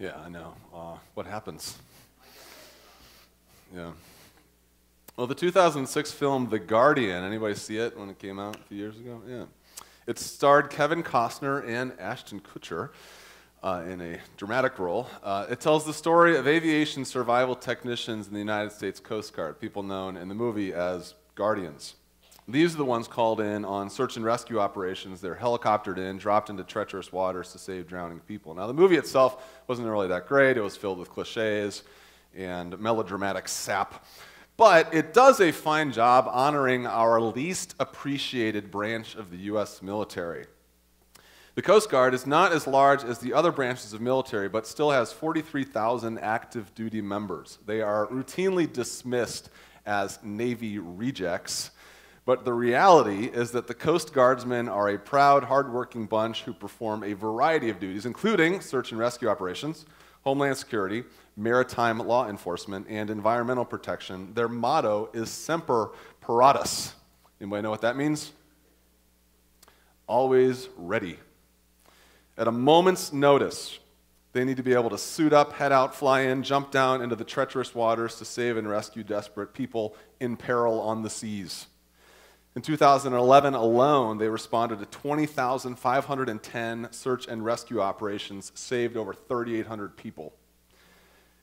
Yeah, I know. What happens? Yeah. Well, the 2006 film The Guardian, anybody see it when it came out a few years ago? Yeah. It starred Kevin Costner and Ashton Kutcher in a dramatic role. It tells the story of aviation survival technicians in the United States Coast Guard, people known in the movie as Guardians. These are the ones called in on search and rescue operations. They're helicoptered in, dropped into treacherous waters to save drowning people. Now, the movie itself wasn't really that great. It was filled with cliches and melodramatic sap. But it does a fine job honoring our least appreciated branch of the U.S. military. The Coast Guard is not as large as the other branches of military, but still has 43,000 active duty members. They are routinely dismissed as Navy rejects. But the reality is that the Coast Guardsmen are a proud, hardworking bunch who perform a variety of duties, including search and rescue operations, homeland security, maritime law enforcement, and environmental protection. Their motto is Semper Paratus. Anybody know what that means? Always ready. At a moment's notice, they need to be able to suit up, head out, fly in, jump down into the treacherous waters to save and rescue desperate people in peril on the seas. In 2011 alone, they responded to 20,510 search and rescue operations, saved over 3,800 people.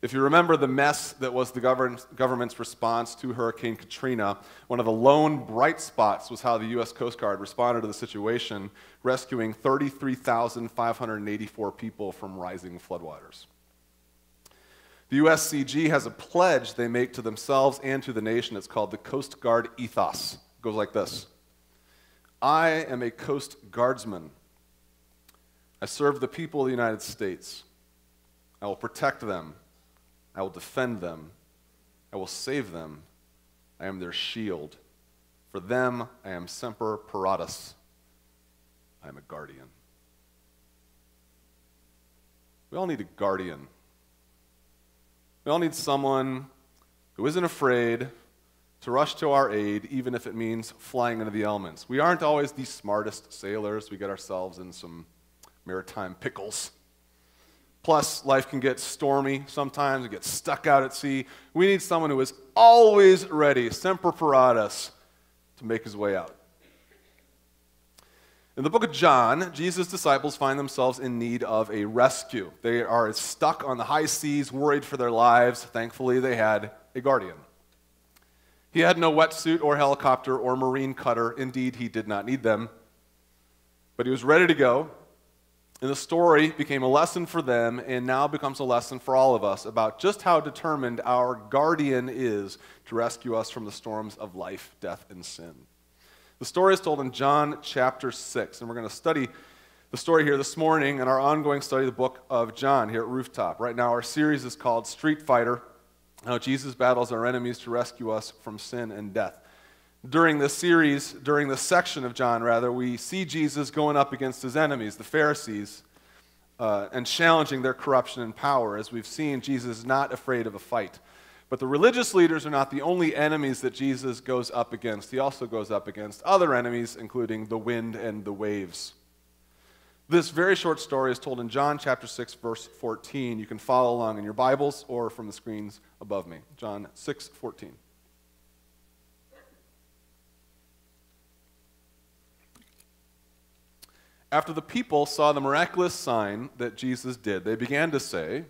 If you remember the mess that was the government's response to Hurricane Katrina, one of the lone bright spots was how the U.S. Coast Guard responded to the situation, rescuing 33,584 people from rising floodwaters. The USCG has a pledge they make to themselves and to the nation. It's called the Coast Guard Ethos. It goes like this. I am a Coast Guardsman. I serve the people of the United States. I will protect them. I will defend them. I will save them. I am their shield. For them, I am Semper Paratus. I am a guardian. We all need a guardian. We all need someone who isn't afraid to rush to our aid, even if it means flying into the elements. We aren't always the smartest sailors. We get ourselves in some maritime pickles. Plus, life can get stormy sometimes. We get stuck out at sea. We need someone who is always ready, Semper Paratus, to make his way out. In the book of John, Jesus' disciples find themselves in need of a rescue. They are stuck on the high seas, worried for their lives. Thankfully, they had a guardian. He had no wetsuit or helicopter or marine cutter. Indeed, he did not need them. But he was ready to go. And the story became a lesson for them and now becomes a lesson for all of us about just how determined our guardian is to rescue us from the storms of life, death, and sin. The story is told in John chapter 6, and we're going to study the story here this morning in our ongoing study of the book of John here at Rooftop. Right now our series is called Street Fighter, how Jesus battles our enemies to rescue us from sin and death. During this series, during this section of John, we see Jesus going up against his enemies, the Pharisees, and challenging their corruption and power. As we've seen, Jesus is not afraid of a fight. But the religious leaders are not the only enemies that Jesus goes up against. He also goes up against other enemies, including the wind and the waves. This very short story is told in John chapter 6, verse 14. You can follow along in your Bibles or from the screens above me. John 6:14. After the people saw the miraculous sign that Jesus did, they began to say,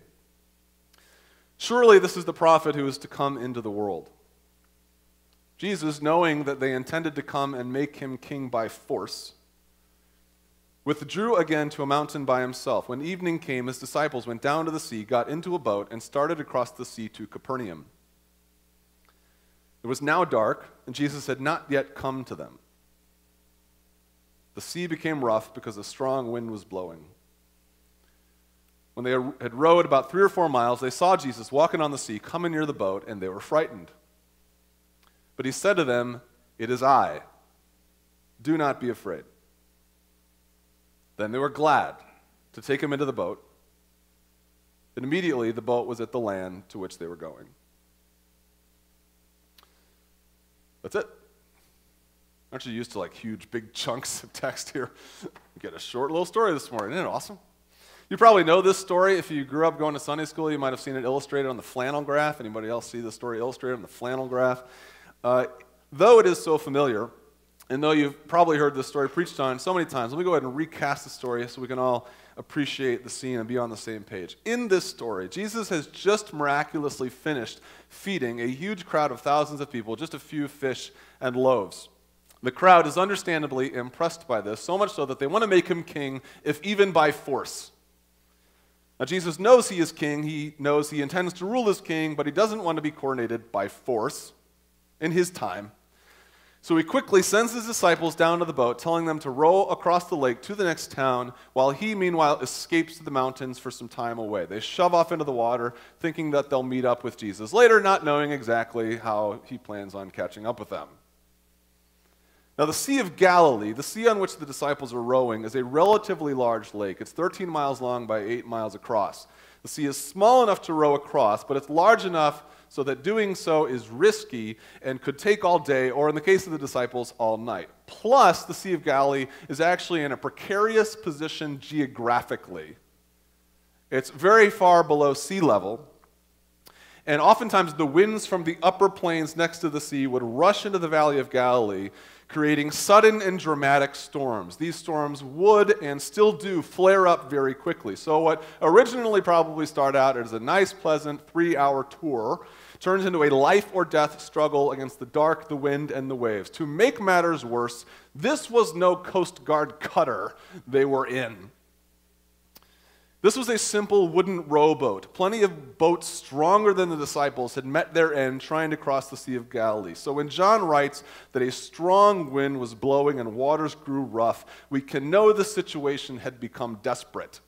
"Surely this is the prophet who is to come into the world." Jesus, knowing that they intended to come and make him king by force, withdrew again to a mountain by himself. When evening came, his disciples went down to the sea, got into a boat, and started across the sea to Capernaum. It was now dark, and Jesus had not yet come to them. The sea became rough because a strong wind was blowing. When they had rowed about 3 or 4 miles, they saw Jesus walking on the sea, coming near the boat, and they were frightened. But he said to them, "It is I. Do not be afraid." Then they were glad to take him into the boat, and immediately the boat was at the land to which they were going. That's it. Aren't you used to like huge, big chunks of text here? We get a short little story this morning. Isn't it awesome? You probably know this story. If you grew up going to Sunday school, you might have seen it illustrated on the flannel graph. Anybody else see the story illustrated on the flannel graph? Though it is so familiar, and though you've probably heard this story preached on so many times, let me go ahead and recast the story so we can all appreciate the scene and be on the same page. In this story, Jesus has just miraculously finished feeding a huge crowd of thousands of people, just a few fish and loaves. The crowd is understandably impressed by this, so much so that they want to make him king, if even by force. Now, Jesus knows he is king. He knows he intends to rule as king, but he doesn't want to be coronated by force in his time. So he quickly sends his disciples down to the boat, telling them to row across the lake to the next town, while he, meanwhile, escapes to the mountains for some time away. They shove off into the water, thinking that they'll meet up with Jesus later, not knowing exactly how he plans on catching up with them. Now, the Sea of Galilee, the sea on which the disciples are rowing, is a relatively large lake. It's 13 miles long by 8 miles across. The sea is small enough to row across, but it's large enough so that doing so is risky and could take all day, or in the case of the disciples, all night. Plus, the Sea of Galilee is actually in a precarious position geographically. It's very far below sea level, and oftentimes the winds from the upper plains next to the sea would rush into the Valley of Galilee, creating sudden and dramatic storms. These storms would and still do flare up very quickly. So what originally probably started out as a nice, pleasant 3-hour tour turns into a life or death struggle against the dark, the wind, and the waves. To make matters worse, this was no Coast Guard cutter they were in. This was a simple wooden rowboat. Plenty of boats stronger than the disciples had met their end trying to cross the Sea of Galilee. So when John writes that a strong wind was blowing and waters grew rough, we can know the situation had become desperate.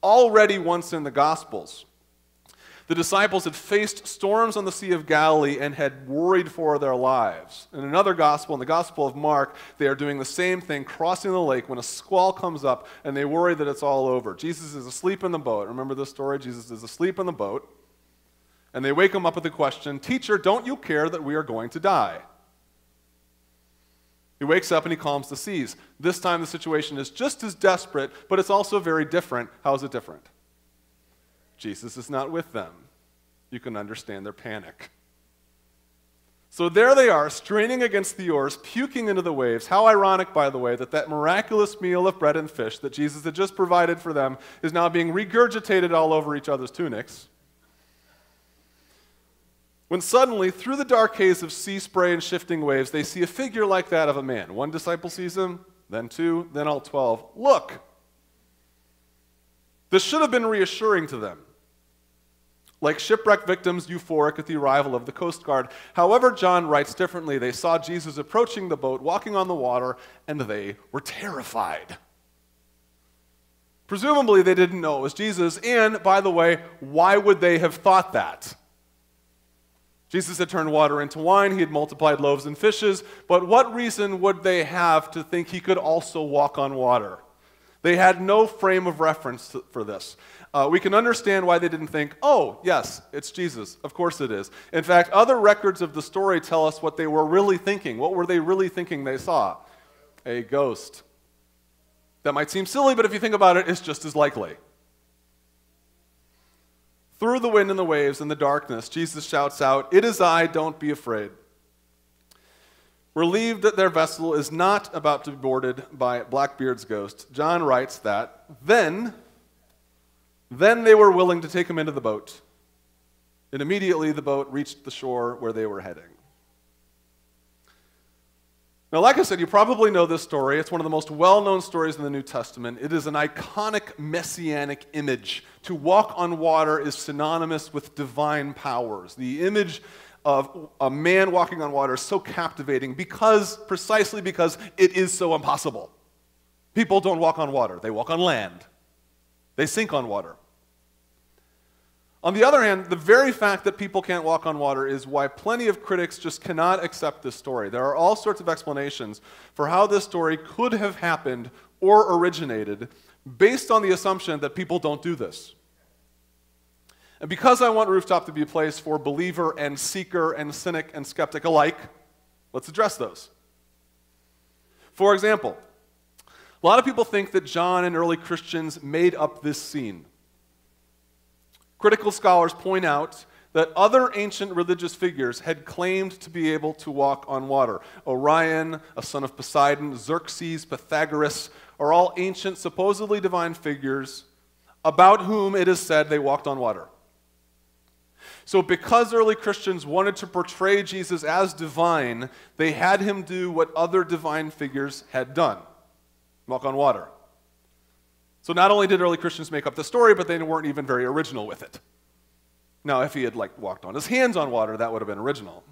Already once in the Gospels, the disciples had faced storms on the Sea of Galilee and had worried for their lives. In another gospel, in the Gospel of Mark, they are doing the same thing, crossing the lake when a squall comes up and they worry that it's all over. Jesus is asleep in the boat. Remember this story? Jesus is asleep in the boat. And they wake him up with the question, "Teacher, don't you care that we are going to die?" He wakes up and he calms the seas. This time the situation is just as desperate, but it's also very different. How is it different? Jesus is not with them. You can understand their panic. So there they are, straining against the oars, puking into the waves. How ironic, by the way, that miraculous meal of bread and fish that Jesus had just provided for them is now being regurgitated all over each other's tunics. When suddenly, through the dark haze of sea spray and shifting waves, they see a figure like that of a man. One disciple sees him, then 2, then all 12. Look! This should have been reassuring to them. Like shipwreck victims euphoric at the arrival of the Coast Guard. However, John writes differently. They saw Jesus approaching the boat, walking on the water, and they were terrified. Presumably, they didn't know it was Jesus, and, by the way, why would they have thought that? Jesus had turned water into wine, he had multiplied loaves and fishes, but what reason would they have to think he could also walk on water? They had no frame of reference for this. We can understand why they didn't think, oh, yes, it's Jesus. Of course it is. In fact, other records of the story tell us what they were really thinking. What were they really thinking they saw? A ghost. That might seem silly, but if you think about it, it's just as likely. Through the wind and the waves and the darkness, Jesus shouts out, "It is I, don't be afraid." Relieved that their vessel is not about to be boarded by Blackbeard's ghost, John writes that, Then they were willing to take him into the boat, and immediately the boat reached the shore where they were heading. Now, like I said, you probably know this story. It's one of the most well-known stories in the New Testament. It is an iconic messianic image. To walk on water is synonymous with divine powers. The image of a man walking on water is so captivating precisely because it is so impossible. People don't walk on water. They walk on land. They sink on water. On the other hand, the very fact that people can't walk on water is why plenty of critics just cannot accept this story. There are all sorts of explanations for how this story could have happened or originated based on the assumption that people don't do this. And because I want Rooftop to be a place for believer and seeker and cynic and skeptic alike, let's address those. For example, A lot of people think that John and early Christians made up this scene. Critical scholars point out that other ancient religious figures had claimed to be able to walk on water. Orion, a son of Poseidon, Xerxes, Pythagoras are all ancient, supposedly divine figures about whom it is said they walked on water. So because early Christians wanted to portray Jesus as divine, they had him do what other divine figures had done, walk on water. So not only did early Christians make up the story, but they weren't even very original with it. Now, if he had walked on his hands on water, that would have been original.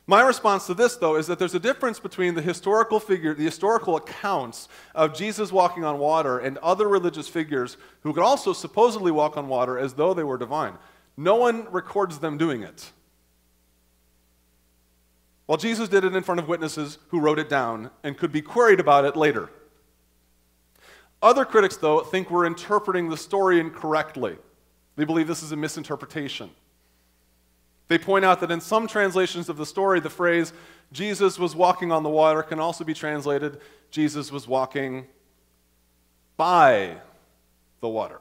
My response to this, though, is that there's a difference between the historical accounts of Jesus walking on water and other religious figures who could also supposedly walk on water as though they were divine. No one records them doing it. While Jesus did it in front of witnesses who wrote it down and could be queried about it later. Other critics, though, think we're interpreting the story incorrectly. They believe this is a misinterpretation. They point out that in some translations of the story, the phrase, Jesus was walking on the water, can also be translated, Jesus was walking by the water.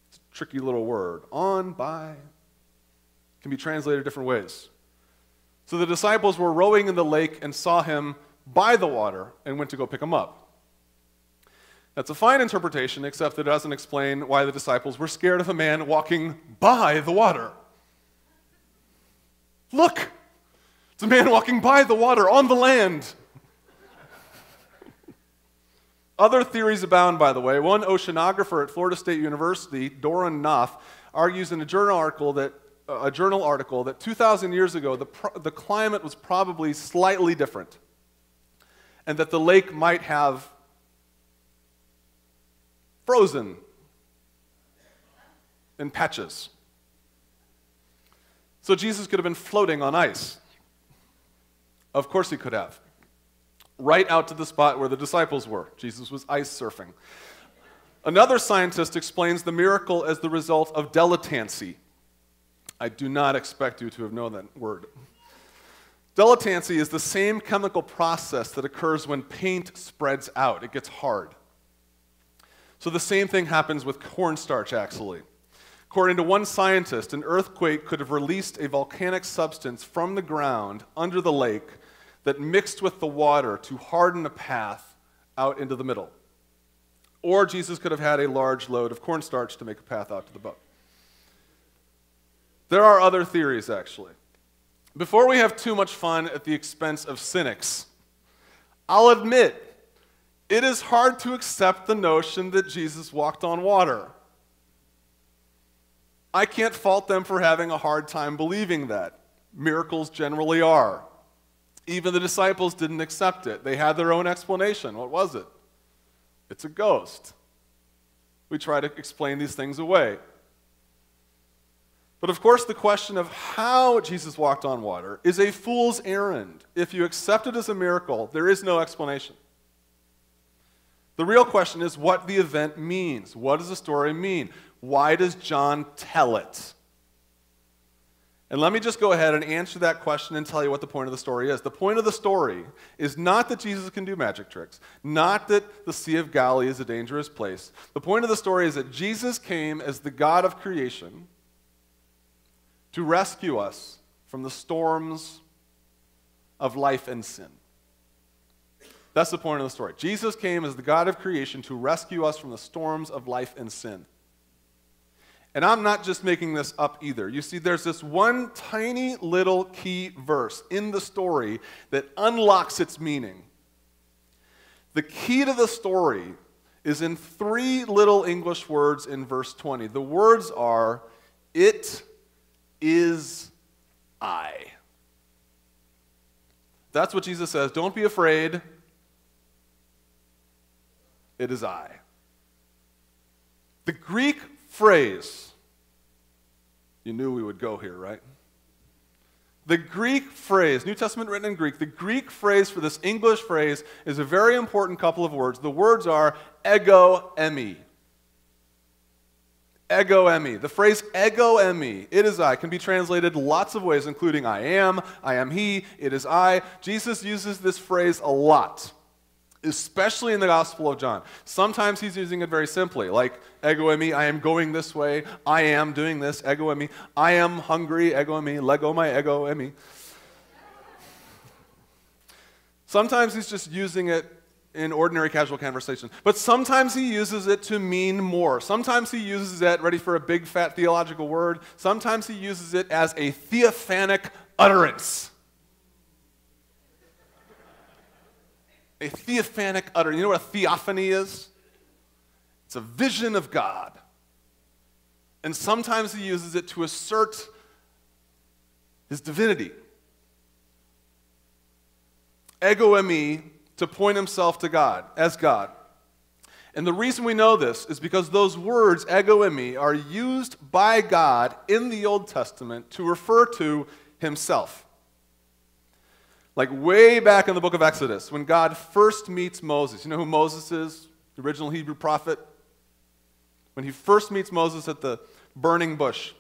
It's a tricky little word. On, by, can be translated different ways. So the disciples were rowing in the lake and saw him by the water and went to go pick him up. That's a fine interpretation, except that it doesn't explain why the disciples were scared of a man walking by the water. Look! It's a man walking by the water on the land. Other theories abound, by the way. One oceanographer at Florida State University, Doran Knopf, argues in a journal article that 2,000 years ago, the climate was probably slightly different, and that the lake might have frozen in patches. So Jesus could have been floating on ice. Of course he could have. Right out to the spot where the disciples were. Jesus was ice surfing. Another scientist explains the miracle as the result of dilettancy. I do not expect you to have known that word. Dilettancy is the same chemical process that occurs when paint spreads out. It gets hard. So the same thing happens with cornstarch, actually. According to one scientist, an earthquake could have released a volcanic substance from the ground under the lake that mixed with the water to harden a path out into the middle. Or Jesus could have had a large load of cornstarch to make a path out to the boat. There are other theories, actually. Before we have too much fun at the expense of cynics, I'll admit, it is hard to accept the notion that Jesus walked on water. I can't fault them for having a hard time believing that. Miracles generally are. Even the disciples didn't accept it. They had their own explanation. What was it? It's a ghost. We try to explain these things away. But of course, the question of how Jesus walked on water is a fool's errand. If you accept it as a miracle, there is no explanation. The real question is what the event means. What does the story mean? Why does John tell it? And let me just go ahead and answer that question and tell you what the point of the story is. The point of the story is not that Jesus can do magic tricks, not that the Sea of Galilee is a dangerous place. The point of the story is that Jesus came as the God of creation to rescue us from the storms of life and sin. That's the point of the story. Jesus came as the God of creation to rescue us from the storms of life and sin. And I'm not just making this up either. You see, there's this one tiny little key verse in the story that unlocks its meaning. The key to the story is in 3 little English words in verse 20. The words are, "It is I." That's what Jesus says. Don't be afraid. It is I. The Greek phrase, you knew we would go here, right? The Greek phrase, New Testament written in Greek, the Greek phrase for this English phrase is a very important couple of words. The words are ego eimi. Ego eimi. The phrase ego eimi, it is I, can be translated lots of ways, including I am he, it is I. Jesus uses this phrase a lot, especially in the Gospel of John. Sometimes he's using it very simply, like ego eimi, I am going this way, I am doing this, ego eimi, I am hungry, ego eimi, lego my ego eimi. Sometimes he's just using it in ordinary casual conversation. But sometimes he uses it to mean more. Sometimes he uses it, ready for a big fat theological word, sometimes he uses it as a theophanic utterance. A theophanic utterance. You know what a theophany is? It's a vision of God. And sometimes he uses it to assert his divinity. Ego eimi, to point himself to God, as God. And the reason we know this is because those words, ego eimi, are used by God in the Old Testament to refer to himself. Like way back in the book of Exodus, when God first meets Moses. You know who Moses is? The original Hebrew prophet? When he first meets Moses at the burning bush,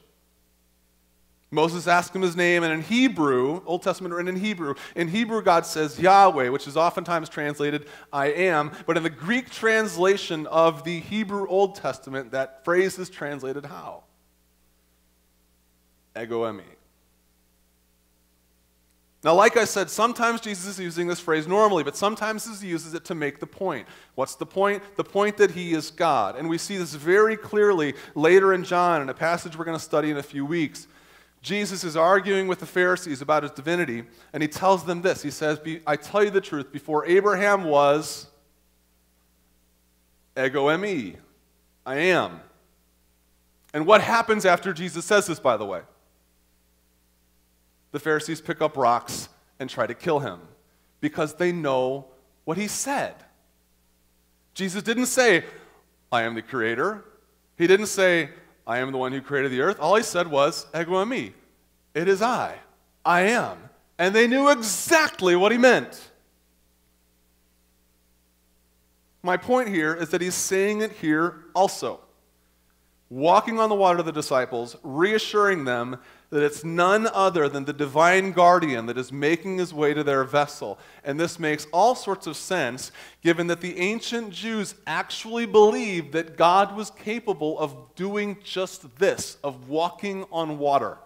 Moses asks him his name, and in Hebrew, Old Testament written in Hebrew God says Yahweh, which is oftentimes translated I am, but in the Greek translation of the Hebrew Old Testament, that phrase is translated how? Ego eimi. Now, like I said, sometimes Jesus is using this phrase normally, but sometimes he uses it to make the point. What's the point? The point that he is God. And we see this very clearly later in John, in a passage we're going to study in a few weeks. Jesus is arguing with the Pharisees about his divinity, and he tells them this. He says, I tell you the truth, before Abraham was, ego eimi, I am. And what happens after Jesus says this, by the way? The Pharisees pick up rocks and try to kill him because they know what he said. Jesus didn't say, I am the creator. He didn't say, I am the one who created the earth. All he said was, ego eimi, it is I am. And they knew exactly what he meant. My point here is that he's saying it here also. Walking on the water to the disciples, reassuring them that it's none other than the divine guardian that is making his way to their vessel. And this makes all sorts of sense, given that the ancient Jews actually believed that God was capable of doing just this, of walking on water.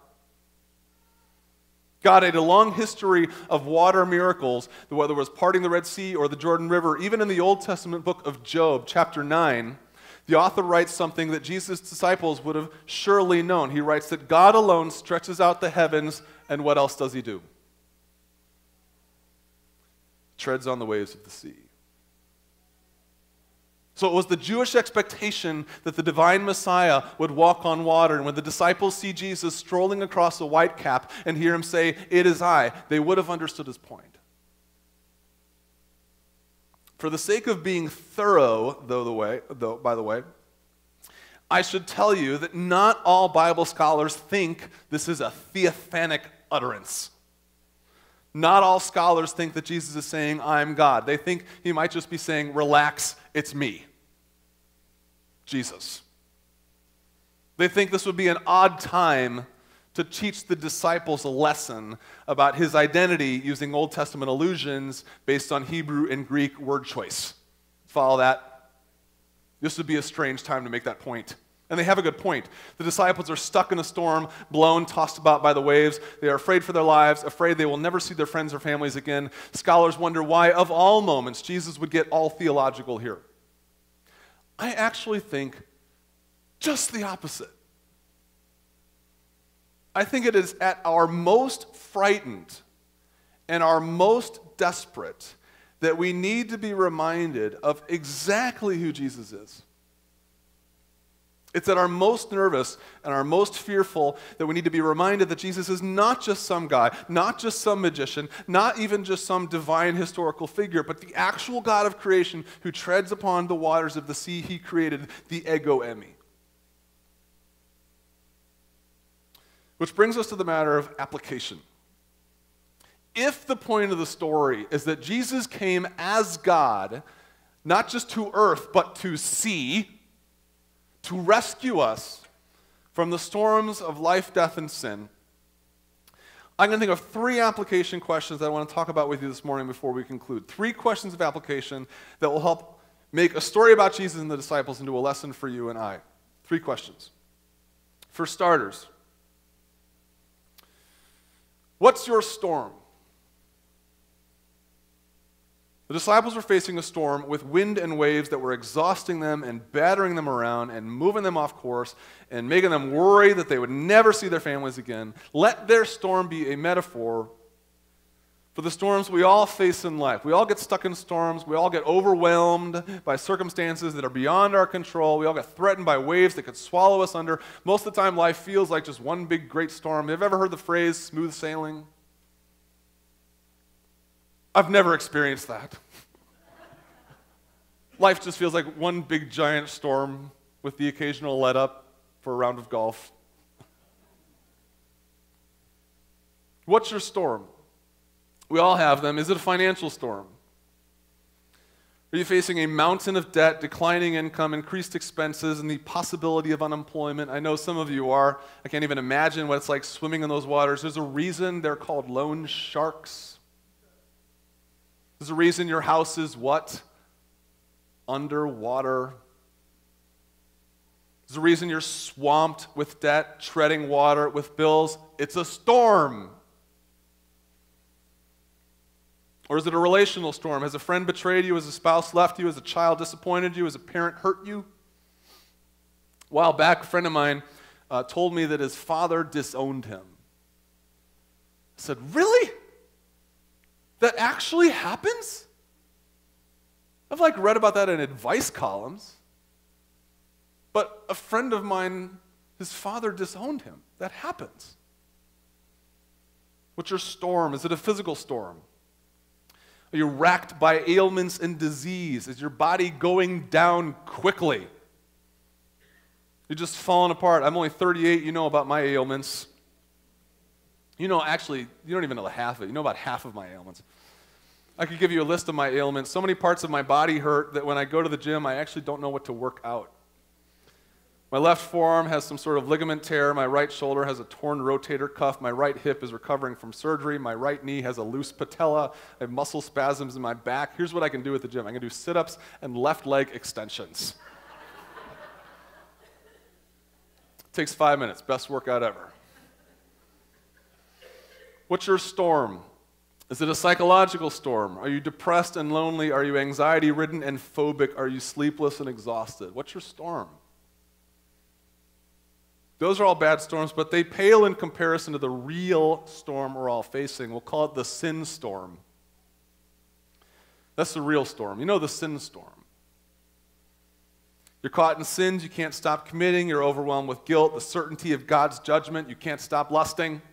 God had a long history of water miracles, whether it was parting the Red Sea or the Jordan River. Even in the Old Testament book of Job, chapter 9, the author writes something that Jesus' disciples would have surely known. He writes that God alone stretches out the heavens, and what else does he do? Treads on the waves of the sea. So it was the Jewish expectation that the divine Messiah would walk on water, and when the disciples see Jesus strolling across a white cap and hear him say, it is I, they would have understood his point. For the sake of being thorough, by the way, I should tell you that not all Bible scholars think this is a theophanic utterance. Not all scholars think that Jesus is saying, I'm God. They think he might just be saying, relax, it's me, Jesus. They think this would be an odd time to teach the disciples a lesson about his identity using Old Testament allusions based on Hebrew and Greek word choice. Follow that? This would be a strange time to make that point. And they have a good point. The disciples are stuck in a storm, blown, tossed about by the waves. They are afraid for their lives, afraid they will never see their friends or families again. Scholars wonder why, of all moments, Jesus would get all theological here. I actually think just the opposite. I think it is at our most frightened and our most desperate that we need to be reminded of exactly who Jesus is. It's at our most nervous and our most fearful that we need to be reminded that Jesus is not just some guy, not just some magician, not even just some divine historical figure, but the actual God of creation who treads upon the waters of the sea he created, the ego eimi. Which brings us to the matter of application. If the point of the story is that Jesus came as God, not just to earth, but to sea, to rescue us, from the storms of life, death, and sin, I'm going to think of 3 application questions that I want to talk about with you this morning before we conclude. 3 questions of application that will help make a story about Jesus and the disciples into a lesson for you and I. 3 questions. For starters, what's your storm? The disciples were facing a storm with wind and waves that were exhausting them and battering them around and moving them off course and making them worry that they would never see their families again. Let their storm be a metaphor for the storms we all face in life. We all get stuck in storms. We all get overwhelmed by circumstances that are beyond our control. We all get threatened by waves that could swallow us under. Most of the time, life feels like just one big, great storm. Have you ever heard the phrase smooth sailing? I've never experienced that. Life just feels like one big giant storm with the occasional let up for a round of golf. What's your storm? We all have them. Is it a financial storm? Are you facing a mountain of debt, declining income, increased expenses, and the possibility of unemployment? I know some of you are. I can't even imagine what it's like swimming in those waters. There's a reason they're called loan sharks. There's a reason your house is what? Underwater. There's a reason you're swamped with debt, treading water with bills. It's a storm. Or is it a relational storm? Has a friend betrayed you? Has a spouse left you? Has a child disappointed you? Has a parent hurt you? A while back, a friend of mine told me that his father disowned him. I said, really? That actually happens? I've read about that in advice columns. But a friend of mine, his father disowned him. That happens. What's your storm? Is it a physical storm? Are you racked by ailments and disease? Is your body going down quickly? You're just falling apart. I'm only 38. You know about my ailments. Actually, you don't even know the half of it. You know about half of my ailments. I could give you a list of my ailments. So many parts of my body hurt that when I go to the gym, I actually don't know what to work out. My left forearm has some sort of ligament tear. My right shoulder has a torn rotator cuff. My right hip is recovering from surgery. My right knee has a loose patella. I have muscle spasms in my back. Here's what I can do at the gym. I can do sit-ups and left leg extensions. It takes 5 minutes. Best workout ever. What's your storm? Is it a psychological storm? Are you depressed and lonely? Are you anxiety-ridden and phobic? Are you sleepless and exhausted? What's your storm? Those are all bad storms, but they pale in comparison to the real storm we're all facing. We'll call it the sin storm. That's the real storm. You know the sin storm. You're caught in sins you can't stop committing. You're overwhelmed with guilt, the certainty of God's judgment. You can't stop lusting.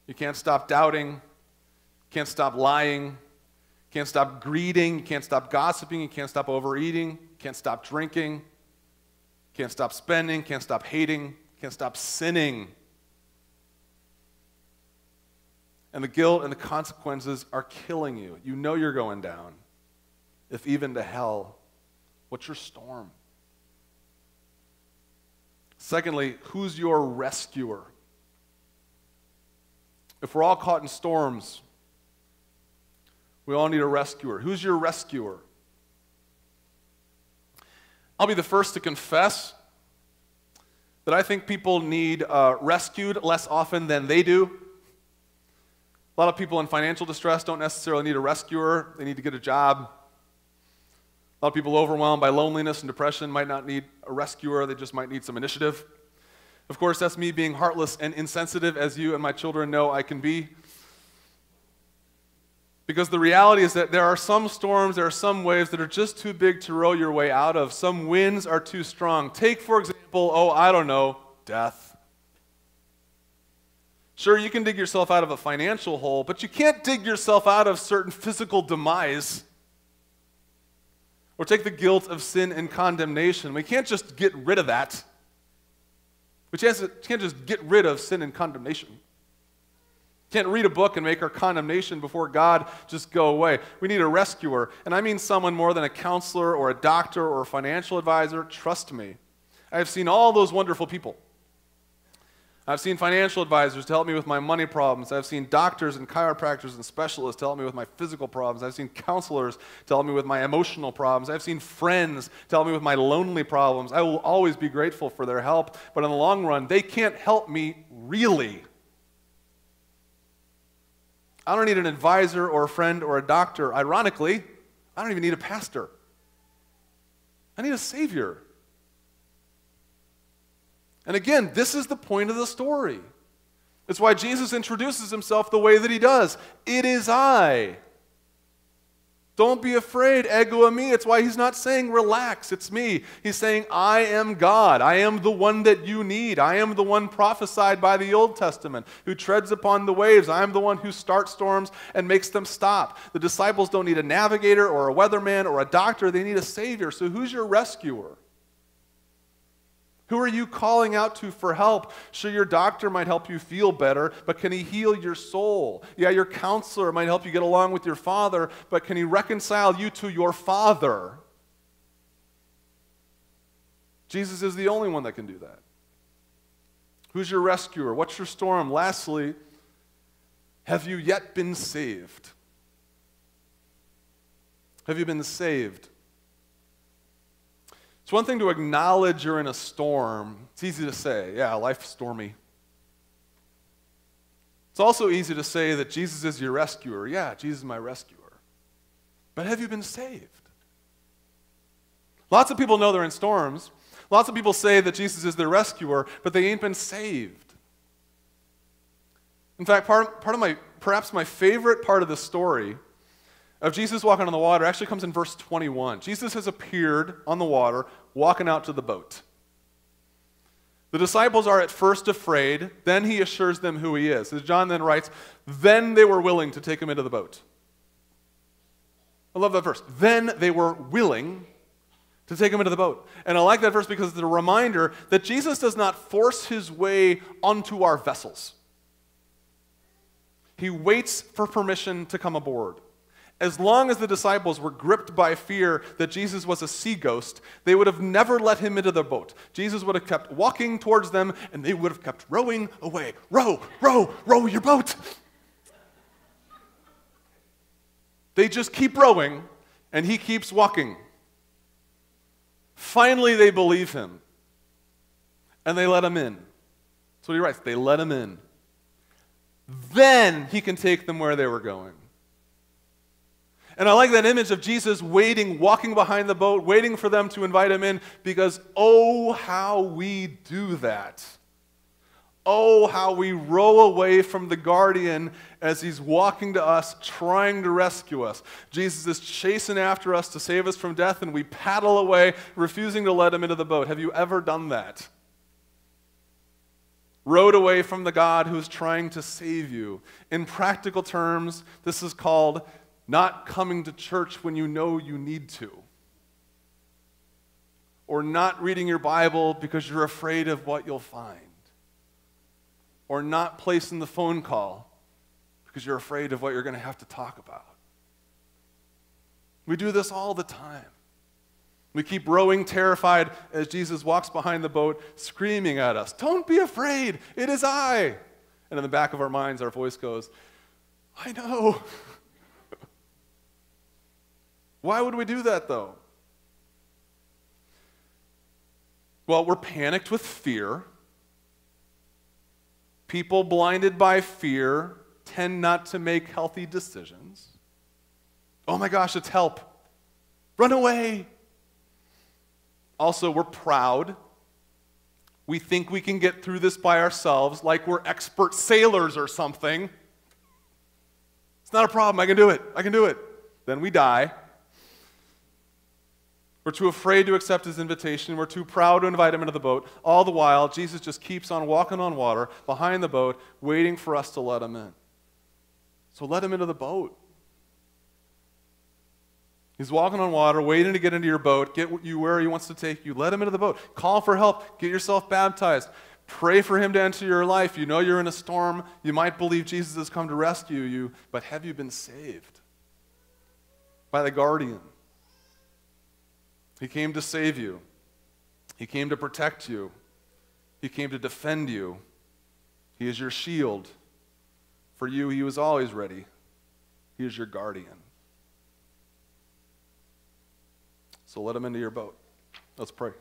You can't stop doubting. You can't stop lying. You can't stop greeding. You can't stop gossiping. You can't stop overeating. You can't stop drinking. You can't stop spending. You can't stop hating. You can't stop sinning. And the guilt and the consequences are killing you. You know you're going down, if even to hell. What's your storm? Secondly, who's your rescuer? If we're all caught in storms, we all need a rescuer. Who's your rescuer? I'll be the first to confess that I think people need rescued less often than they do. A lot of people in financial distress don't necessarily need a rescuer. They need to get a job. A lot of people overwhelmed by loneliness and depression might not need a rescuer. They just might need some initiative. Of course, that's me being heartless and insensitive, as you and my children know I can be. Because the reality is that there are some storms, there are some waves that are just too big to row your way out of. Some winds are too strong. Take, for example, death. Sure, you can dig yourself out of a financial hole, but you can't dig yourself out of certain physical demise. Or take the guilt of sin and condemnation. We can't just get rid of that. We can't just get rid of sin and condemnation. Can't read a book and make our condemnation before God just go away. We need a rescuer. And I mean someone more than a counselor or a doctor or a financial advisor. Trust me. I have seen all those wonderful people. I've seen financial advisors to help me with my money problems. I've seen doctors and chiropractors and specialists to help me with my physical problems. I've seen counselors to help me with my emotional problems. I've seen friends to help me with my lonely problems. I will always be grateful for their help, but in the long run, they can't help me really. I don't need an advisor or a friend or a doctor. Ironically, I don't even need a pastor. I need a Savior. And again, this is the point of the story. It's why Jesus introduces himself the way that he does. It is I. Don't be afraid, ego eimi. It's why he's not saying relax, it's me. He's saying I am God. I am the one that you need. I am the one prophesied by the Old Testament who treads upon the waves. I am the one who starts storms and makes them stop. The disciples don't need a navigator or a weatherman or a doctor. They need a Savior. So who's your rescuer? Who are you calling out to for help? Sure, your doctor might help you feel better, but can he heal your soul? Yeah, your counselor might help you get along with your father, but can he reconcile you to your Father? Jesus is the only one that can do that. Who's your rescuer? What's your storm? Lastly, have you yet been saved? Have you been saved? It's one thing to acknowledge you're in a storm. It's easy to say, yeah, life's stormy. It's also easy to say that Jesus is your rescuer. Yeah, Jesus is my rescuer. But have you been saved? Lots of people know they're in storms. Lots of people say that Jesus is their rescuer, but they ain't been saved. In fact, perhaps my favorite part of the story of Jesus walking on the water actually comes in verse 21. Jesus has appeared on the water, walking out to the boat. The disciples are at first afraid, then he assures them who he is. As John then writes, then they were willing to take him into the boat. I love that verse. Then they were willing to take him into the boat. And I like that verse because it's a reminder that Jesus does not force his way onto our vessels. He waits for permission to come aboard. As long as the disciples were gripped by fear that Jesus was a sea ghost, they would have never let him into the boat. Jesus would have kept walking towards them, and they would have kept rowing away. Row, row, row your boat. They just keep rowing, and he keeps walking. Finally, they believe him, and they let him in. That's what he writes. They let him in. Then he can take them where they were going. And I like that image of Jesus waiting, walking behind the boat, waiting for them to invite him in, because oh, how we do that. Oh, how we row away from the guardian as he's walking to us, trying to rescue us. Jesus is chasing after us to save us from death, and we paddle away, refusing to let him into the boat. Have you ever done that? Rowed away from the God who is trying to save you. In practical terms, this is called not coming to church when you know you need to. Or not reading your Bible because you're afraid of what you'll find. Or not placing the phone call because you're afraid of what you're going to have to talk about. We do this all the time. We keep rowing terrified as Jesus walks behind the boat, screaming at us, "Don't be afraid, it is I." And in the back of our minds, our voice goes, "I know." Why would we do that, though? Well, we're panicked with fear. People blinded by fear tend not to make healthy decisions. Oh my gosh, it's help. Run away. Also, we're proud. We think we can get through this by ourselves, like we're expert sailors or something. It's not a problem. I can do it. I can do it. Then we die. We're too afraid to accept his invitation. We're too proud to invite him into the boat. All the while, Jesus just keeps on walking on water behind the boat, waiting for us to let him in. So let him into the boat. He's walking on water, waiting to get into your boat, get you where he wants to take you. Let him into the boat. Call for help. Get yourself baptized. Pray for him to enter your life. You know you're in a storm. You might believe Jesus has come to rescue you, but have you been saved by the guardian? He came to save you. He came to protect you. He came to defend you. He is your shield. For you, he was always ready. He is your guardian. So let him into your boat. Let's pray.